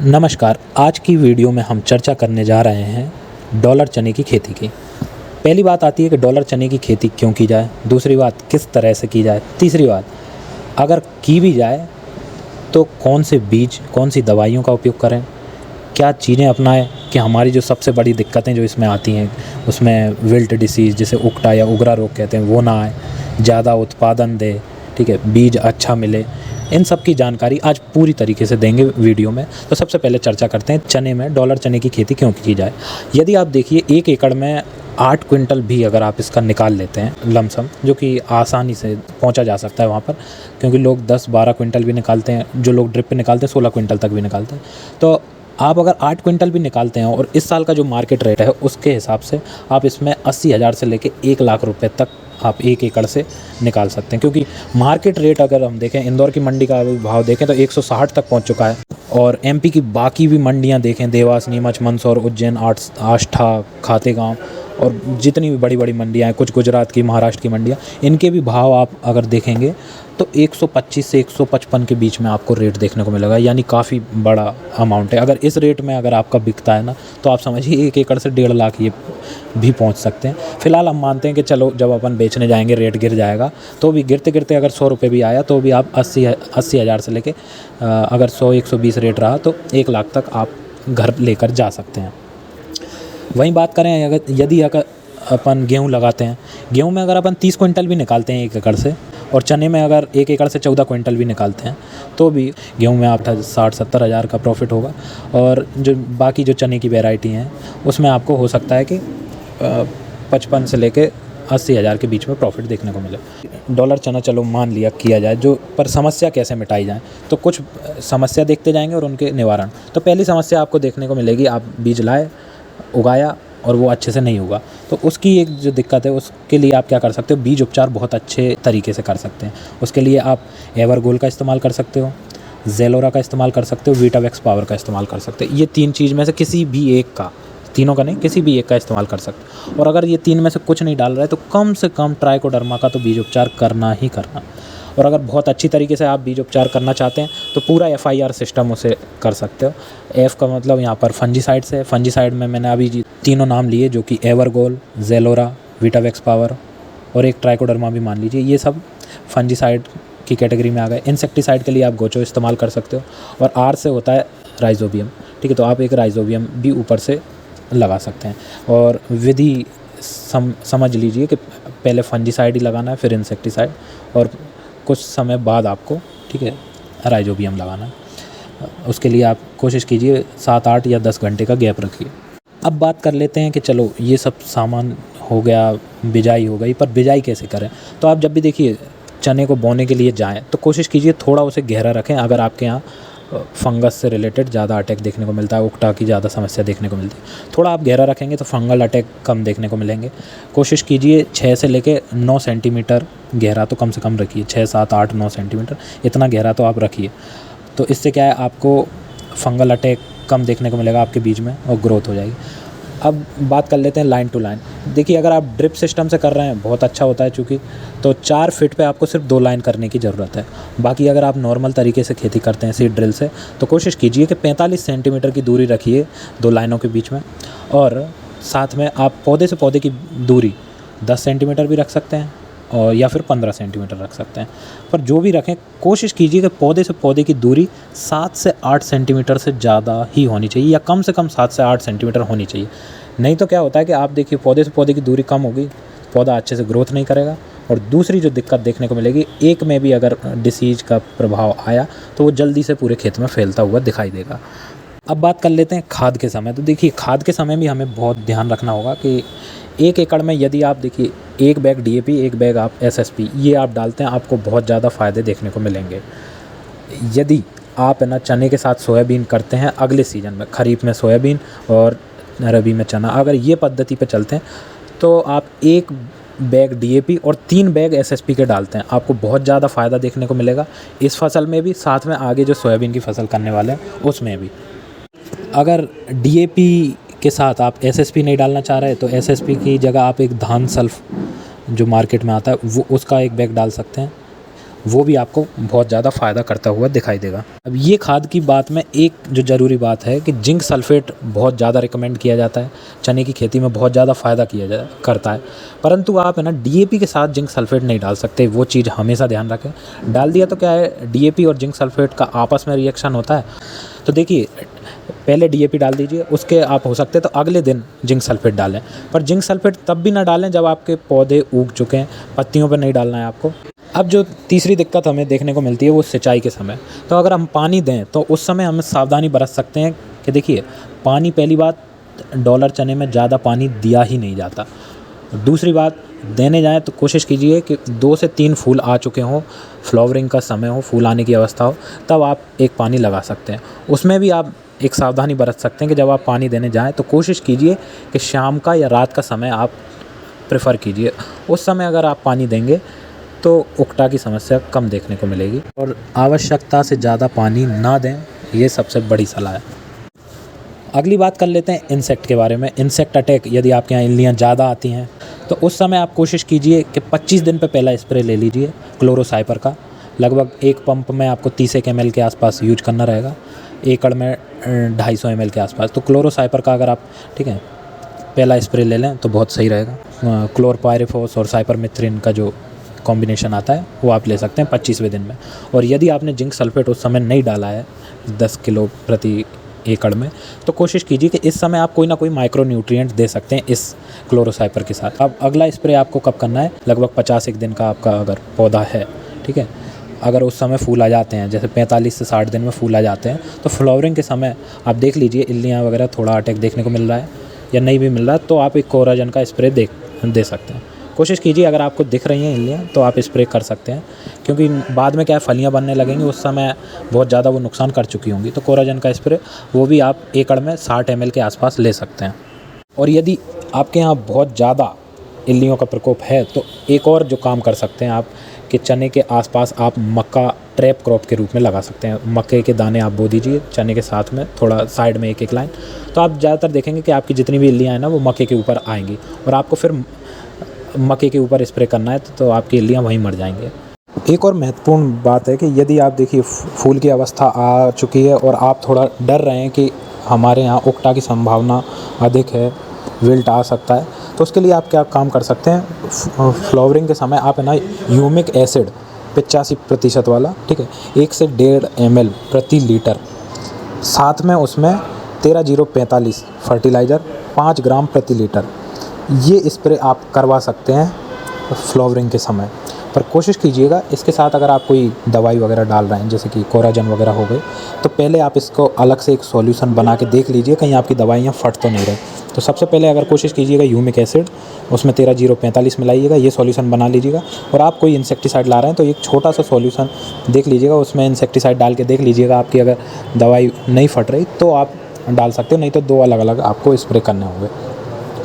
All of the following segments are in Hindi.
नमस्कार। आज की वीडियो में हम चर्चा करने जा रहे हैं डॉलर चने की खेती की। पहली बात आती है कि डॉलर चने की खेती क्यों की जाए, दूसरी बात किस तरह से की जाए, तीसरी बात अगर की भी जाए तो कौन से बीज, कौन सी दवाइयों का उपयोग करें, क्या चीज़ें अपनाएं कि हमारी जो सबसे बड़ी दिक्कतें जो इसमें आती हैं उसमें विल्ट डिसीज़ जिसे उकटा या उगरा रोग कहते हैं वो ना आए, ज़्यादा उत्पादन दे, ठीक है, बीज अच्छा मिले। इन सब की जानकारी आज पूरी तरीके से देंगे वीडियो में। तो सबसे पहले चर्चा करते हैं चने में, डॉलर चने की खेती क्यों की जाए। यदि आप देखिए 1 एकड़ में 8 क्विंटल भी अगर आप इसका निकाल लेते हैं लमसम, जो कि आसानी से पहुंचा जा सकता है वहां पर, क्योंकि लोग 10-12 क्विंटल भी निकालते हैं, जो लोग ड्रिप पे निकालते हैं 16 क्विंटल तक भी निकालते हैं। तो आप अगर 8 क्विंटल भी निकालते हैं और इस साल का जो मार्केट रेट है उसके हिसाब से आप इसमें 80,000 से लेके 1 लाख रुपए तक आप 1 एकड़ से निकाल सकते हैं। क्योंकि मार्केट रेट अगर हम देखें, इंदौर की मंडी का भाव देखें तो 160 तक पहुंच चुका है, और एमपी की बाकी भी मंडियां देखें, देवास, नीमच, मंदसौर, उज्जैन, आष्ठा, खातेगांव और जितनी भी बड़ी बड़ी मंडियां हैं, कुछ गुजरात की, महाराष्ट्र की मंडियां, इनके भी भाव आप अगर देखेंगे तो 125 से 155 के बीच में आपको रेट देखने को मिलेगा। यानी काफ़ी बड़ा अमाउंट है। अगर इस रेट में अगर आपका बिकता है ना, तो आप समझिए 1 एकड़ से 1.5 लाख ये भी पहुंच सकते हैं। फिलहाल हम मानते हैं कि चलो जब अपन बेचने जाएंगे रेट गिर जाएगा, तो भी गिरते गिरते अगर 100 रुपये भी आया तो भी आप 80,000 से लेके अगर 100-120 रेट रहा तो 1 लाख तक आप घर लेकर जा सकते हैं। वहीं बात करें यदि अपन गेहूँ लगाते हैं, गेहूँ में अगर अपन 30 क्विंटल भी निकालते हैं 1 एकड़ से, और चने में अगर 1 एकड़ से 14 क्विंटल भी निकालते हैं, तो भी गेहूँ में आप 60-70 हज़ार का प्रॉफिट होगा। और जो बाकी जो चने की वैरायटी हैं उसमें आपको हो सकता है कि 55 से लेके 80,000 के बीच में प्रॉफिट देखने को मिले। डॉलर चना चलो मान लिया किया जाए, जो पर समस्या कैसे मिटाई जाए, तो कुछ समस्या देखते जाएंगे और उनके निवारण। तो पहली समस्या आपको देखने को मिलेगी, आप बीज लाए, उगाया और वो अच्छे से नहीं होगा, तो उसकी एक जो दिक्कत है उसके लिए आप क्या कर सकते हो, बीज उपचार बहुत अच्छे तरीके से कर सकते हैं। उसके लिए आप एवरगोल का इस्तेमाल कर सकते हो, जेलोरा का इस्तेमाल कर सकते हो, वीटावेक्स पावर का इस्तेमाल कर सकते हो। ये 3 चीज़ में से किसी भी एक का, तीनों का नहीं, किसी भी एक का इस्तेमाल कर सकते हो। और अगर ये 3 में से कुछ नहीं डाल रहा है तो कम से कम ट्राइकोडर्मा का तो बीज उपचार करना ही करना। और अगर बहुत अच्छी तरीके से आप बीज उपचार करना चाहते हैं तो पूरा FIR सिस्टम उसे कर सकते हो। एफ का मतलब यहाँ पर फंजीसाइड से, फंजीसाइड में मैंने अभी तीनों नाम लिए, जो कि एवरगोल, जेलोरा, वीटावेक्स पावर और एक ट्राइकोडर्मा भी मान लीजिए, ये सब फंजीसाइड की कैटेगरी में आ गए। इंसेक्टिसाइड के लिए आप गोचो इस्तेमाल कर सकते हो, और आर से होता है राइजोबियम, ठीक है, तो आप एक राइजोबियम भी ऊपर से लगा सकते हैं। और विधि समझ लीजिए कि पहले फंजीसाइड ही लगाना है, फिर इंसेक्टिसाइड, और कुछ समय बाद आपको, ठीक है, राइजोबियम लगाना है। उसके लिए आप कोशिश कीजिए 7-8 या 10 घंटे का गैप रखिए। अब बात कर लेते हैं कि चलो ये सब सामान हो गया, बिजाई हो गई, पर बिजाई कैसे करें। तो आप जब भी देखिए चने को बोने के लिए जाएं तो कोशिश कीजिए थोड़ा उसे गहरा रखें। अगर आपके यहाँ फंगस से रिलेटेड ज़्यादा अटैक देखने को मिलता है, उकटा की ज़्यादा समस्या देखने को मिलती है, थोड़ा आप गहरा रखेंगे तो फंगल अटैक कम देखने को मिलेंगे। कोशिश कीजिए 6 से लेके 9 सेंटीमीटर गहरा तो कम से कम रखिए, 6, 7, 8, 9 सेंटीमीटर इतना गहरा तो आप रखिए। तो इससे क्या है, आपको फंगल अटैक कम देखने को मिलेगा आपके बीज में और ग्रोथ हो जाएगी। अब बात कर लेते हैं लाइन टू लाइन। देखिए अगर आप ड्रिप सिस्टम से कर रहे हैं बहुत अच्छा होता है, चूँकि तो 4 फीट पे आपको सिर्फ 2 लाइन करने की ज़रूरत है। बाकी अगर आप नॉर्मल तरीके से खेती करते हैं सीड ड्रिल से, तो कोशिश कीजिए कि 45 सेंटीमीटर की दूरी रखिए 2 लाइनों के बीच में, और साथ में आप पौधे से पौधे की दूरी 10 सेंटीमीटर भी रख सकते हैं, और या फिर 15 सेंटीमीटर रख सकते हैं। पर जो भी रखें कोशिश कीजिए कि पौधे से पौधे की दूरी 7 से 8 सेंटीमीटर से ज़्यादा ही होनी चाहिए, या कम से कम 7 से 8 सेंटीमीटर होनी चाहिए। नहीं तो क्या होता है कि आप देखिए पौधे से पौधे की दूरी कम होगी, पौधा अच्छे से ग्रोथ नहीं करेगा। और दूसरी जो दिक्कत देखने को मिलेगी, एक में भी अगर डिसीज़ का प्रभाव आया तो वो जल्दी से पूरे खेत में फैलता हुआ दिखाई देगा। अब बात कर लेते हैं खाद के समय। तो देखिए खाद के समय भी हमें बहुत ध्यान रखना होगा कि 1 एकड़ में यदि आप देखिए 1 बैग DAP, 1 बैग आप SSP ये आप डालते हैं, आपको बहुत ज़्यादा फ़ायदे देखने को मिलेंगे। यदि आप ना चने के साथ सोयाबीन करते हैं अगले सीज़न में, खरीफ में सोयाबीन और रबी में चना, अगर ये पद्धति पे चलते हैं तो आप 1 बैग DAP और 3 बैग SSP के डालते हैं, आपको बहुत ज़्यादा फ़ायदा देखने को मिलेगा इस फसल में भी, साथ में आगे जो सोयाबीन की फसल करने वाले हैं उसमें भी। अगर DAP के साथ आप SSP नहीं डालना चाह रहे तो SSP की जगह आप एक धान सल्फ जो मार्केट में आता है वो उसका 1 बैग डाल सकते हैं। वो भी आपको बहुत ज़्यादा फ़ायदा करता हुआ दिखाई देगा। अब ये खाद की बात में एक जो ज़रूरी बात है कि जिंक सल्फेट बहुत ज़्यादा रिकमेंड किया जाता है, चने की खेती में बहुत ज़्यादा फ़ायदा करता है, परंतु आप है ना DAP के साथ जिंक सल्फेट नहीं डाल सकते, वो चीज़ हमेशा ध्यान रखें। डाल दिया तो क्या है, DAP और जिंक सल्फेट का आपस में रिएक्शन होता है। तो देखिए, पहले DAP डाल दीजिए, उसके आप हो सकते तो अगले दिन जिंक सल्फेट डालें, पर जिंक सल्फेट तब भी ना डालें जब आपके पौधे उग चुके हैं, पत्तियों पर नहीं डालना है आपको। अब जो तीसरी दिक्कत हमें देखने को मिलती है वो सिंचाई के समय। तो अगर हम पानी दें तो उस समय हम सावधानी बरत सकते हैं कि देखिए, पानी पहली बात, डॉलर चने में ज़्यादा पानी दिया ही नहीं जाता। दूसरी बात, देने जाएँ तो कोशिश कीजिए कि 2 से 3 फूल आ चुके हों, फ्लावरिंग का समय हो, फूल आने की अवस्था हो, तब आप एक पानी लगा सकते हैं। उसमें भी आप एक सावधानी बरत सकते हैं कि जब आप पानी देने जाएँ तो कोशिश कीजिए कि शाम का या रात का समय आप प्रेफर कीजिए। उस समय अगर आप पानी देंगे तो उकटा की समस्या कम देखने को मिलेगी, और आवश्यकता से ज़्यादा पानी ना दें, ये सबसे बड़ी सलाह है। अगली बात कर लेते हैं इंसेक्ट के बारे में। इंसेक्ट अटैक, यदि आपके यहाँ इल्लियाँ ज़्यादा आती हैं तो उस समय आप कोशिश कीजिए कि 25 दिन पे पहला स्प्रे ले लीजिए क्लोरोसाइपर का। लगभग एक पंप में आपको 30 ml के आसपास यूज करना रहेगा, एकड़ में 250 ml के आसपास। तो क्लोरोसाइपर का अगर आप, ठीक है, पहला स्प्रे ले लें तो बहुत सही रहेगा। क्लोरपायरिफॉस और साइपरमेथ्रिन का जो कॉम्बिनेशन आता है वो आप ले सकते हैं 25वें दिन में। और यदि आपने जिंक सल्फेट उस समय नहीं डाला है 10 किलो प्रति एकड़ में, तो कोशिश कीजिए कि इस समय आप कोई ना कोई माइक्रो न्यूट्रिएंट दे सकते हैं इस क्लोरोसाइपर के साथ। अब अगला स्प्रे आपको कब करना है, लगभग 50 दिन का आपका अगर पौधा है, ठीक है, अगर उस समय फूल आ जाते हैं, जैसे 45 से 60 दिन में फूल आ जाते हैं, तो फ्लावरिंग के समय आप देख लीजिए इल्लियाँ वगैरह थोड़ा अटैक देखने को मिल रहा है या नहीं भी मिल रहा है, तो आप एक कोराजन का स्प्रे दे सकते हैं। कोशिश कीजिए, अगर आपको दिख रही हैं इल्लियाँ तो आप स्प्रे कर सकते हैं, क्योंकि बाद में क्या है, फलियाँ बनने लगेंगी, उस समय बहुत ज़्यादा वो नुकसान कर चुकी होंगी। तो कोराजन का स्प्रे वो भी आप एकड़ में 60 ml के आसपास ले सकते हैं। और यदि आपके यहाँ बहुत ज़्यादा इल्लियों का प्रकोप है तो एक और जो काम कर सकते हैं आप, कि चने के आसपास आप मक्का ट्रैप क्रॉप के रूप में लगा सकते हैं। मक्के के दाने आप बो दीजिए चने के साथ में, थोड़ा साइड में एक लाइन, तो आप ज़्यादातर देखेंगे कि आपकी जितनी भी इल्लियाँ हैं ना, वो मक्के के ऊपर आएंगी, और आपको फिर मक्के के ऊपर स्प्रे करना है तो आपकी इल्लियाँ वहीं मर जाएंगे। एक और महत्वपूर्ण बात है कि यदि आप देखिए फूल की अवस्था आ चुकी है और आप थोड़ा डर रहे हैं कि हमारे यहाँ उकटा की संभावना अधिक है, विल्ट आ सकता है, तो उसके लिए आप क्या काम कर सकते हैं, फ्लावरिंग के समय आप है ना ह्यूमिक एसिड 85% वाला, ठीक है, 1 से 1.5 ml प्रति लीटर, साथ में उसमें 13-0-45 फर्टिलाइज़र 5 ग्राम प्रति लीटर, ये स्प्रे आप करवा सकते हैं फ्लावरिंग के समय। पर कोशिश कीजिएगा इसके साथ अगर आप कोई दवाई वगैरह डाल रहे हैं, जैसे कि कोराजन वगैरह हो गई, तो पहले आप इसको अलग से एक सॉल्यूशन बना के देख लीजिए कहीं आपकी दवाइयाँ फट तो नहीं रही। तो सबसे पहले अगर कोशिश कीजिएगा ह्यूमिक एसिड, उसमें 13-0-45 मिलाइएगा, ये सॉल्यूशन बना लीजिएगा। और आप कोई इंसेक्टिसाइड ला रहे हैं तो एक छोटा सा सॉल्यूशन देख लीजिएगा, उसमें इंसेक्टिसाइड डाल के देख लीजिएगा, आपकी अगर दवाई नहीं फट रही तो आप डाल सकते हो, नहीं तो 2 अलग अलग आपको स्प्रे करने होंगे,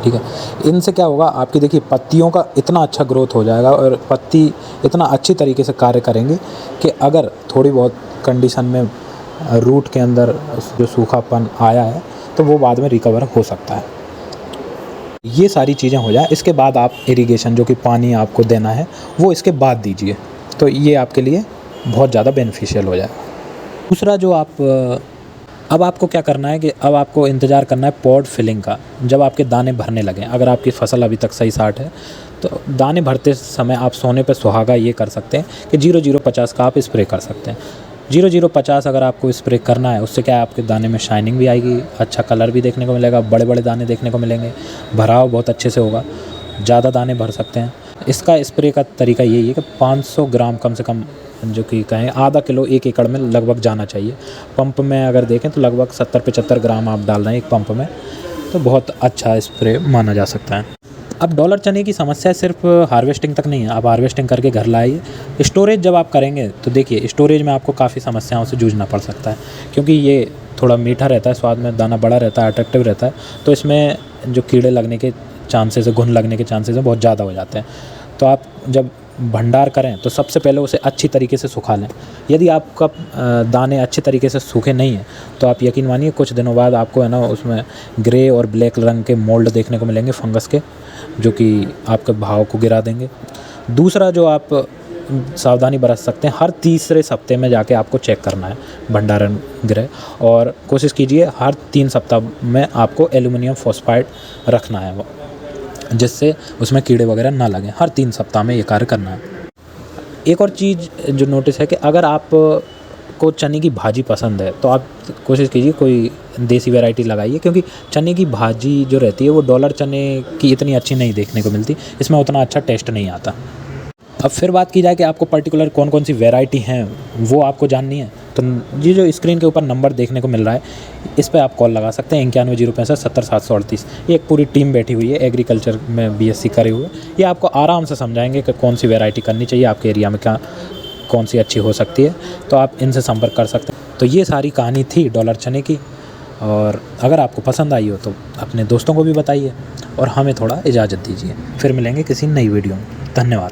ठीक है। इनसे क्या होगा, आपकी देखिए पत्तियों का इतना अच्छा ग्रोथ हो जाएगा और पत्ती इतना अच्छी तरीके से कार्य करेंगे कि अगर थोड़ी बहुत कंडीशन में रूट के अंदर जो सूखापन आया है तो वो बाद में रिकवर हो सकता है। ये सारी चीज़ें हो जाए, इसके बाद आप इरिगेशन, जो कि पानी आपको देना है, वो इसके बाद दीजिए, तो ये आपके लिए बहुत ज़्यादा बेनिफिशियल हो जाएगा। दूसरा जो अब आपको क्या करना है कि अब आपको इंतज़ार करना है पॉड फिलिंग का, जब आपके दाने भरने लगें। अगर आपकी फसल अभी तक सही साट है तो दाने भरते समय आप सोने पे सुहागा ये कर सकते हैं कि 0-0-50 का आप स्प्रे कर सकते हैं। 0-0-50 अगर आपको स्प्रे करना है, उससे क्या है, आपके दाने में शाइनिंग भी आएगी, अच्छा कलर भी देखने को मिलेगा, बड़े बड़े दाने देखने को मिलेंगे, भराव बहुत अच्छे से होगा, ज़्यादा दाने भर सकते हैं। इसका स्प्रे का तरीका यही है कि 500 ग्राम कम से कम, जो कि कहें आधा किलो 1 एकड़ में लगभग जाना चाहिए। पंप में अगर देखें तो लगभग 70-75 ग्राम आप डाल रहे हैं एक पंप में, तो बहुत अच्छा स्प्रे माना जा सकता है। अब डॉलर चने की समस्या सिर्फ हार्वेस्टिंग तक नहीं है, आप हार्वेस्टिंग करके घर लाइए। स्टोरेज जब आप करेंगे तो देखिए स्टोरेज में आपको काफ़ी समस्याओं से जूझना पड़ सकता है, क्योंकि ये थोड़ा मीठा रहता है, स्वाद में दाना बड़ा रहता है, अट्रैक्टिव रहता है, तो इसमें जो कीड़े लगने के चांसेस है, घुन लगने के चांसेस हैं, बहुत ज़्यादा हो जाते हैं। तो आप जब भंडार करें तो सबसे पहले उसे अच्छी तरीके से सुखा लें। यदि आपका दाने अच्छे तरीके से सूखे नहीं हैं तो आप यकीन मानिए कुछ दिनों बाद आपको है ना उसमें ग्रे और ब्लैक रंग के मोल्ड देखने को मिलेंगे फंगस के, जो कि आपके भाव को गिरा देंगे। दूसरा जो आप सावधानी बरत सकते हैं। हर तीसरे हफ्ते में जाके आपको चेक करना है भंडारण गृह, और कोशिश कीजिए हर 3 सप्ताह में आपको एल्युमिनियम फॉस्फाइड रखना है वो, जिससे उसमें कीड़े वगैरह ना लगें। हर 3 सप्ताह में ये कार्य करना है। एक और चीज़ जो नोटिस है कि अगर आप को चने की भाजी पसंद है तो आप कोशिश कीजिए कोई देसी वैरायटी लगाइए, क्योंकि चने की भाजी जो रहती है वो डॉलर चने की इतनी अच्छी नहीं देखने को मिलती, इसमें उतना अच्छा टेस्ट नहीं आता। अब फिर बात की जाए कि आपको पर्टिकुलर कौन कौन सी वैरायटी हैं वो आपको जाननी है, तो ये जो स्क्रीन के ऊपर नंबर देखने को मिल रहा है इस पर आप कॉल लगा सकते हैं 9106570738। ये एक पूरी टीम बैठी हुई है एग्रीकल्चर में BSc करे हुए, ये आपको आराम से समझाएंगे कि कौन सी वैरायटी करनी चाहिए, आपके एरिया में क्या कौन सी अच्छी हो सकती है, तो आप इनसे संपर्क कर सकते हैं। तो ये सारी कहानी थी डॉलर चने की, और अगर आपको पसंद आई हो तो अपने दोस्तों को भी बताइए और हमें थोड़ा इजाज़त दीजिए। फिर मिलेंगे किसी नई वीडियो में। धन्यवाद।